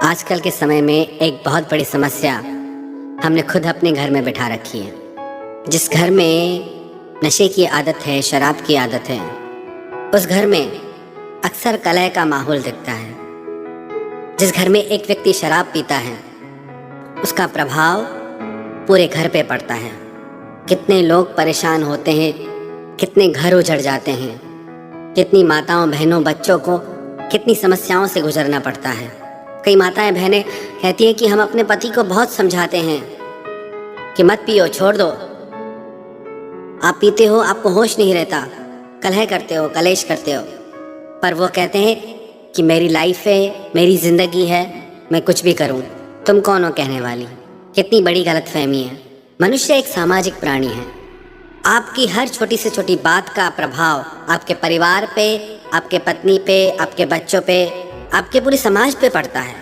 आजकल के समय में एक बहुत बड़ी समस्या हमने खुद अपने घर में बिठा रखी है। जिस घर में नशे की आदत है, शराब की आदत है, उस घर में अक्सर कलह का माहौल दिखता है। जिस घर में एक व्यक्ति शराब पीता है, उसका प्रभाव पूरे घर पे पड़ता है। कितने लोग परेशान होते हैं, कितने घर उजड़ जाते हैं, कितनी माताओं बहनों बच्चों को कितनी समस्याओं से गुजरना पड़ता है। कई माताएं बहनें कहती हैं कि हम अपने पति को बहुत समझाते हैं कि मत पियो, छोड़ दो, आप पीते हो, आपको होश नहीं रहता, कलह करते हो, कलेश करते हो। पर वो कहते हैं कि मेरी लाइफ है, मेरी ज़िंदगी है, मैं कुछ भी करूं, तुम कौन हो कहने वाली। कितनी बड़ी गलतफहमी है। मनुष्य एक सामाजिक प्राणी है। आपकी हर छोटी से छोटी बात का प्रभाव आपके परिवार पे, आपके पत्नी पे, आपके बच्चों पे, आपके पूरे समाज पे पड़ता है।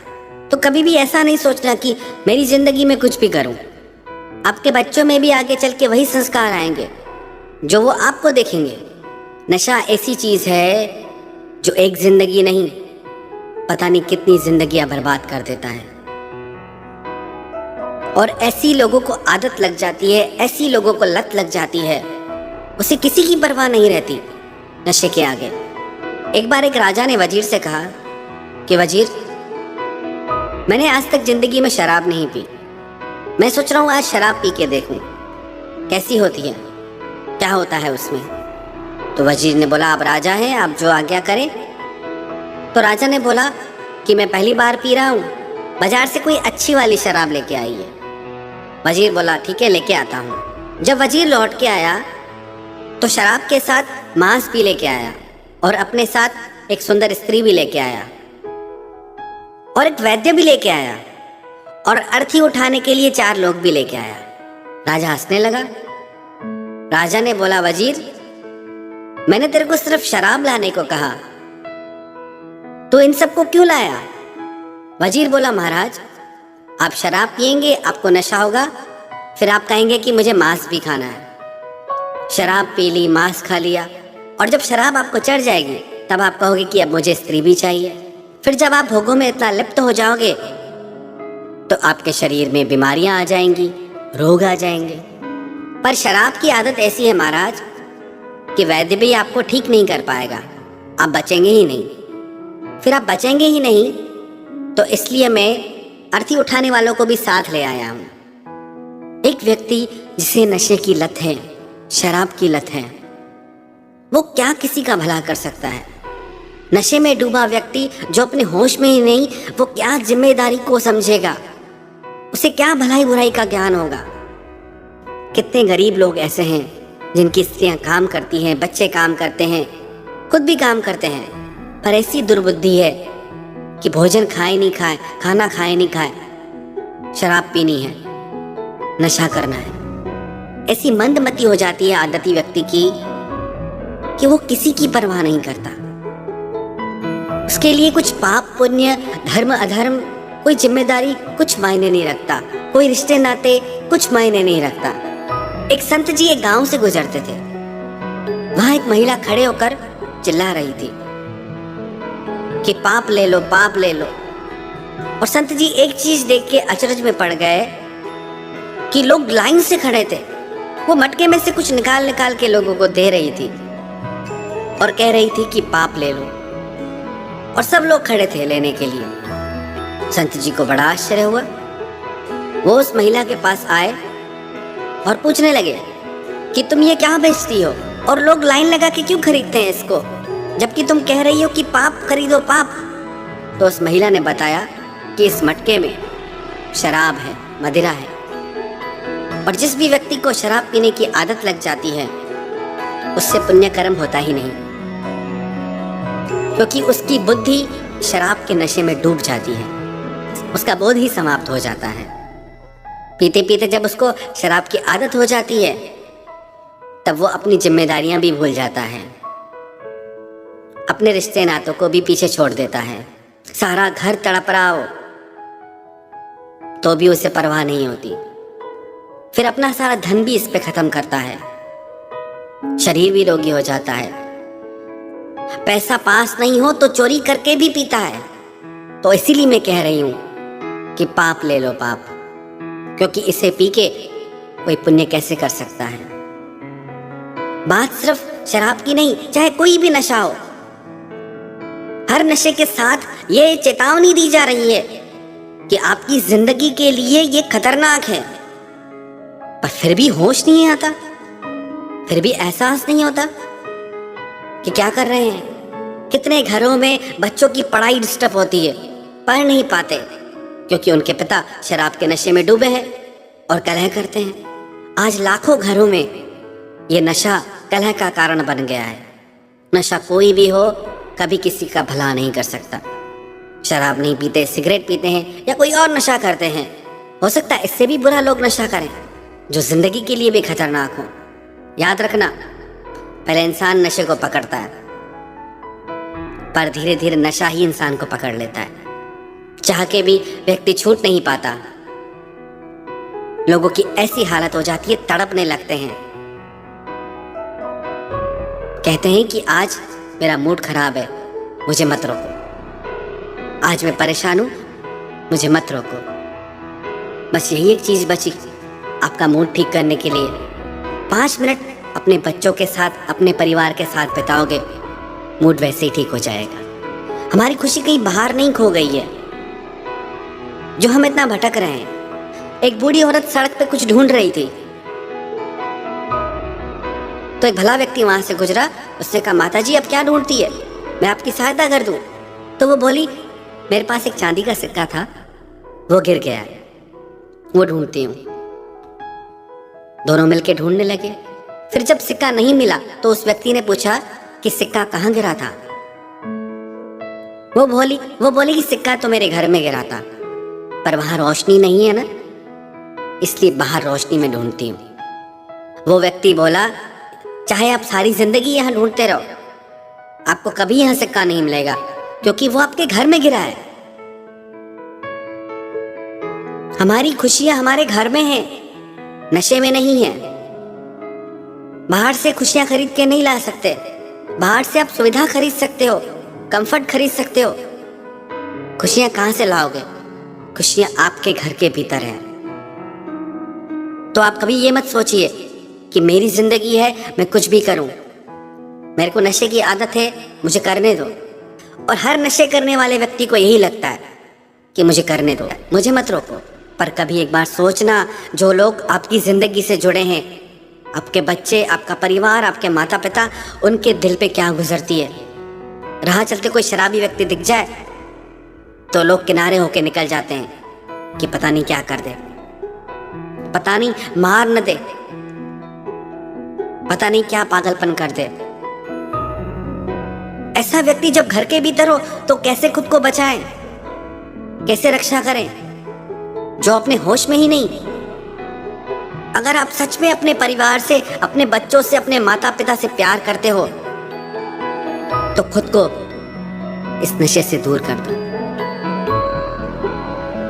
तो कभी भी ऐसा नहीं सोचना कि मेरी जिंदगी में कुछ भी करूं। आपके बच्चों में भी आगे चल के वही संस्कार आएंगे जो वो आपको देखेंगे। नशा ऐसी चीज है जो एक जिंदगी नहीं, पता नहीं कितनी जिंदगियां बर्बाद कर देता है। और ऐसी लोगों को आदत लग जाती है, ऐसी लोगों को लत लग जाती है, उसे किसी की परवाह नहीं रहती नशे के आगे। एक बार एक राजा ने वजीर से कहा कि वजीर, मैंने आज तक जिंदगी में शराब नहीं पी, मैं सोच रहा हूं आज शराब पी के देखूं कैसी होती है, क्या होता है उसमें। तो वजीर ने बोला, आप राजा हैं, आप जो आज्ञा करें। तो राजा ने बोला कि मैं पहली बार पी रहा हूं, बाजार से कोई अच्छी वाली शराब लेके आइए। वजीर बोला, ठीक है, लेके आता हूं। जब वजीर लौट के आया तो शराब के साथ मांस भी लेके आया और अपने साथ एक सुंदर स्त्री भी लेके आया और एक वैद्य भी लेके आया और अर्थी उठाने के लिए 4 लोग भी लेके आया। राजा हंसने लगा। राजा ने बोला, वजीर, मैंने तेरे को सिर्फ शराब लाने को कहा, तो इन सबको क्यों लाया? वजीर बोला, महाराज, आप शराब पिएंगे, आपको नशा होगा, फिर आप कहेंगे कि मुझे मांस भी खाना है। शराब पी ली, मांस खा लिया, और जब शराब आपको चढ़ जाएगी तब आप कहोगे कि अब मुझे स्त्री भी चाहिए। फिर जब आप भोगों में इतना लिप्त हो जाओगे तो आपके शरीर में बीमारियां आ जाएंगी, रोग आ जाएंगे। पर शराब की आदत ऐसी है महाराज कि वैद्य भी आपको ठीक नहीं कर पाएगा, आप बचेंगे ही नहीं। फिर आप बचेंगे ही नहीं तो इसलिए मैं अर्थी उठाने वालों को भी साथ ले आया हूं। एक व्यक्ति जिसे नशे की लत है, शराब की लत है, वो क्या किसी का भला कर सकता है? नशे में डूबा व्यक्ति जो अपने होश में ही नहीं, वो क्या जिम्मेदारी को समझेगा? उसे क्या भलाई बुराई का ज्ञान होगा? कितने गरीब लोग ऐसे हैं जिनकी स्त्रियां काम करती हैं, बच्चे काम करते हैं, खुद भी काम करते हैं, पर ऐसी दुर्बुद्धि है कि भोजन खाए नहीं खाए, खाना खाए नहीं खाए, शराब पीनी है, नशा करना है। ऐसी मंदमती हो जाती है आदती व्यक्ति की कि वो किसी की परवाह नहीं करता। उसके लिए कुछ पाप पुण्य, धर्म अधर्म, कोई जिम्मेदारी कुछ मायने नहीं रखता, कोई रिश्ते नाते कुछ मायने नहीं रखता। एक संत जी एक गांव से गुजरते थे। वहां एक महिला खड़े होकर चिल्ला रही थी कि पाप ले लो, पाप ले लो। और संत जी एक चीज देख के अचरज में पड़ गए कि लोग लाइन से खड़े थे। वो मटके में से कुछ निकाल निकाल के लोगों को दे रही थी और कह रही थी कि पाप ले लो, और सब लोग खड़े थे लेने के लिए। संत जी को बड़ा आश्चर्य हुआ। वो उस महिला के पास आए और पूछने लगे कि तुम ये क्या बेचती हो और लोग लाइन लगा के क्यों खरीदते हैं इसको, जबकि तुम कह रही हो कि पाप खरीदो, पाप। तो उस महिला ने बताया कि इस मटके में शराब है, मदिरा है, और जिस भी व्यक्ति को शराब पीने की आदत लग जाती है उससे पुण्य कर्म होता ही नहीं, क्योंकि उसकी बुद्धि शराब के नशे में डूब जाती है, उसका बोध ही समाप्त हो जाता है। पीते पीते जब उसको शराब की आदत हो जाती है तब वो अपनी जिम्मेदारियां भी भूल जाता है, अपने रिश्ते नातों को भी पीछे छोड़ देता है। सारा घर तड़प रहा हो तो भी उसे परवाह नहीं होती। फिर अपना सारा धन भी इस पे खत्म करता है, शरीर भी रोगी हो जाता है। पैसा पास नहीं हो तो चोरी करके भी पीता है। तो इसीलिए मैं कह रही हूँ कि पाप ले लो पाप, क्योंकि इसे पी के कोई पुण्य कैसे कर सकता है। बात सिर्फ शराब की नहीं, चाहे कोई भी नशा हो, हर नशे के साथ ये चेतावनी दी जा रही है कि आपकी जिंदगी के लिए ये खतरनाक है। पर फिर भी होश नहीं आता, फिर भी एहसास नहीं होता कि क्या कर रहे हैं। कितने घरों में बच्चों की पढ़ाई डिस्टर्ब होती है, पढ़ नहीं पाते क्योंकि उनके पिता शराब के नशे में डूबे हैं और कलह करते हैं। आज लाखों घरों में ये नशा कलह का कारण बन गया है। नशा कोई भी हो, कभी किसी का भला नहीं कर सकता। शराब नहीं पीते, सिगरेट पीते हैं या कोई और नशा करते हैं, हो सकता है इससे भी बुरा लोग नशा करें जो जिंदगी के लिए भी खतरनाक हो। याद रखना, पहले इंसान नशे को पकड़ता है, पर धीरे धीरे नशा ही इंसान को पकड़ लेता है। चाह के भी व्यक्ति छूट नहीं पाता। लोगों की ऐसी हालत हो जाती है, तड़पने लगते हैं, कहते हैं कि आज मेरा मूड खराब है, मुझे मत रोको। आज मैं परेशान हूं, मुझे मत रोको। बस यही एक चीज बची आपका मूड ठीक करने के लिए। 5 मिनट अपने बच्चों के साथ, अपने परिवार के साथ बिताओगे, मूड वैसे ही ठीक हो जाएगा। हमारी खुशी कहीं बाहर नहीं खो गई है जो हम इतना भटक रहे हैं। एक बूढ़ी औरत सड़क पे कुछ ढूंढ रही थी, तो एक भला व्यक्ति वहां से गुजरा। उसने कहा, माता जी आप क्या ढूंढती है, मैं आपकी सहायता कर दूं। तो वो बोली, मेरे पास एक चांदी का सिक्का था, वो गिर गया है, वो ढूंढती हूँ। दोनों मिलके ढूंढने लगे। फिर जब सिक्का नहीं मिला तो उस व्यक्ति ने पूछा कि सिक्का कहाँ गिरा था। वो बोली कि सिक्का तो मेरे घर में गिरा था, पर वहां रोशनी नहीं है ना, इसलिए बाहर रोशनी में ढूंढती हूँ। वो व्यक्ति बोला, चाहे आप सारी जिंदगी यहाँ ढूंढते रहो, आपको कभी यहाँ सिक्का नहीं मिलेगा, क्योंकि वो आपके घर में गिरा है। हमारी खुशियां हमारे घर में हैं, नशे में नहीं है। बाहर से खुशियां खरीद के नहीं ला सकते। बाहर से आप सुविधा खरीद सकते हो, कंफर्ट खरीद सकते हो। खुशियां कहां से लाओगे? खुशियां आपके घर के भीतर है। तो आप कभी ये मत सोचिए कि मेरी जिंदगी है, मैं कुछ भी करूं, मेरे को नशे की आदत है, मुझे करने दो। और हर नशे करने वाले व्यक्ति को यही लगता है कि मुझे करने दो, मुझे मत रोको। पर कभी एक बार सोचना, जो लोग आपकी जिंदगी से जुड़े हैं, आपके बच्चे, आपका परिवार, आपके माता पिता, उनके दिल पे क्या गुजरती है। राह चलते कोई शराबी व्यक्ति दिख जाए तो लोग किनारे होके निकल जाते हैं कि पता नहीं क्या कर दे, पता नहीं मार न दे, पता नहीं क्या पागलपन कर दे। ऐसा व्यक्ति जब घर के भीतर हो तो कैसे खुद को बचाएं, कैसे रक्षा करें, जो अपने होश में ही नहीं। अगर आप सच में अपने परिवार से, अपने बच्चों से, अपने माता पिता से प्यार करते हो तो खुद को इस नशे से दूर कर दो।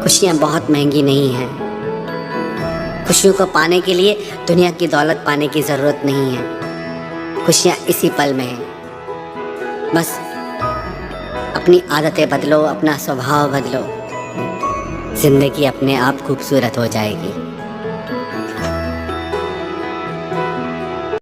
खुशियां बहुत महंगी नहीं हैं। खुशियों को पाने के लिए दुनिया की दौलत पाने की जरूरत नहीं है। खुशियां इसी पल में है। बस अपनी आदतें बदलो, अपना स्वभाव बदलो, जिंदगी अपने आप खूबसूरत हो जाएगी।